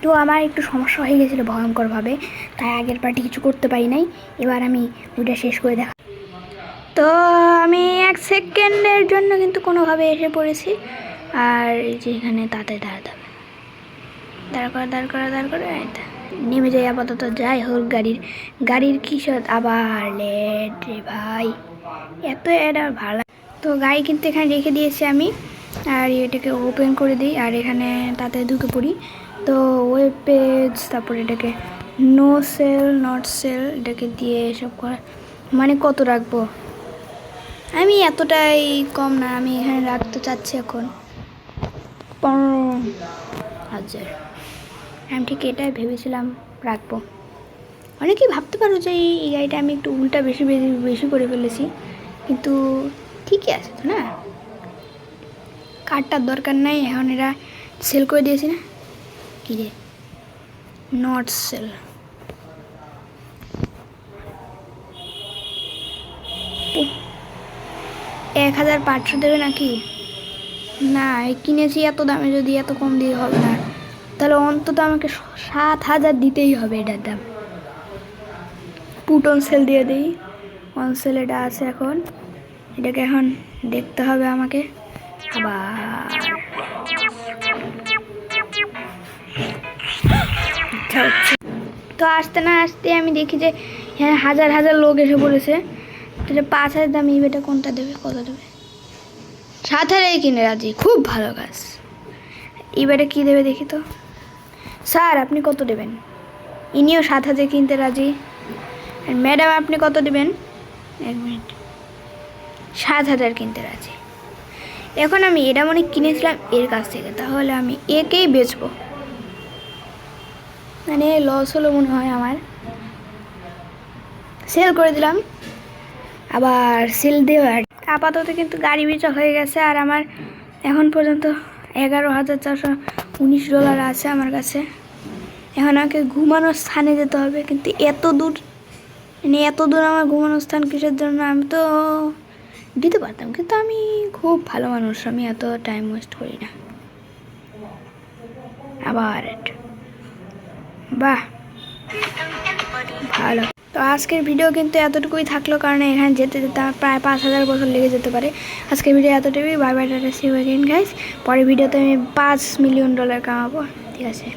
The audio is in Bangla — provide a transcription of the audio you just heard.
তো আমার একটু সমস্যা হয়ে গেছিলো ভয়ঙ্করভাবে, তাই আগের পার্টি কিছু করতে পারি নাই। এবার আমি ওইটা শেষ করে দেখা। তো আমি 1 সেকেন্ডের জন্য কিন্তু কোনোভাবে এসে পড়েছি। আর এই যে এখানে তাতে দাঁড়াতে হবে, দাঁড় করা নেমে যাই আপাতত। যাই হোক, গাড়ির কিসত আবার লেট রে ভাই, এটা ভালো। তো গাড়ি কিন্তু এখানে রেখে দিয়েছি আমি, আর এটাকে ওপেন করে দিই আর এখানে তাতে ঢুকে পড়ি। তো ওয়েব পেজ, তারপরে এটাকে নো সেল নট সেল এটাকে দিয়ে এসব করা, মানে কত রাখবো আমি? এতটাই কম না, আমি এখানে রাখতে চাচ্ছি এখন 15,000। আমি ঠিক এটাই ভেবেছিলাম রাখবো। অনেকেই ভাবতে পারো যে এই গাড়িটা আমি একটু উল্টা বেশি করে ফেলেছি, কিন্তু ঠিকই আছে তো না, কার্ডটার দরকার নাই এখন, এরা সেল করে দিয়েছি না কি রে, নট সেল। 1,500 দেবে নাকি? না, কিনেছি এত দামে, যদি এত কম দিয়ে হবে না, তাহলে অন্তত আমাকে 7,000 দিতেই হবে এটার দাম। পুট অন সেল দিয়ে দিই, অন সেল এটা আছে এখন, এটাকে এখন দেখতে হবে আমাকে আবার। তো আসতে না আসতে আমি দেখি যে হ্যাঁ হাজার লোক এসে পড়েছে। এটা 5,000 দাম, ইবেটা কোনটা দেবে, কত দেবে? 7,000 কিনে রাজি, খুব ভালো কাজ। এবারে কি দেবে দেখি তো। স্যার আপনি কত দেবেন? ইনিও 7,000 কিনতে রাজি। ম্যাডাম আপনি কত দেবেন? 1 মিনিট, 7,000 কিনতে রাজি। এখন আমি এটা মনে কিনেছিলাম এর কাছ থেকে, তাহলে আমি একেই বেচবো, মানে লস হলো মনে হয় আমার। সেল করে দিলাম, আবার সেল দেওয়ার আপাতত কিন্তু গাড়ি বেচা হয়ে গেছে। আর আমার এখন পর্যন্ত $11,419 আছে আমার কাছে। এখন আমাকে ঘুমানোর স্থানে যেতে হবে, কিন্তু এত দূর আমার ঘুমানোর স্থান কিসের জন্য? আমি তো দিতে পারতাম, কিন্তু আমি খুব ভালো মানুষ, আমি এত টাইম ওয়েস্ট করি না। আবার বাহ ভালো। তো আজকের ভিডিও কিন্তু এতটুকুই থাকলো, কারণ এখানে যেতে আমার প্রায় 5,000 বছর লেগে যেতে পারে। আজকের ভিডিও এতটুকুই। Bye bye, tata, see you again guys. পরের ভিডিওতে আমি $5 মিলিয়ন কামাবো, ঠিক আছে?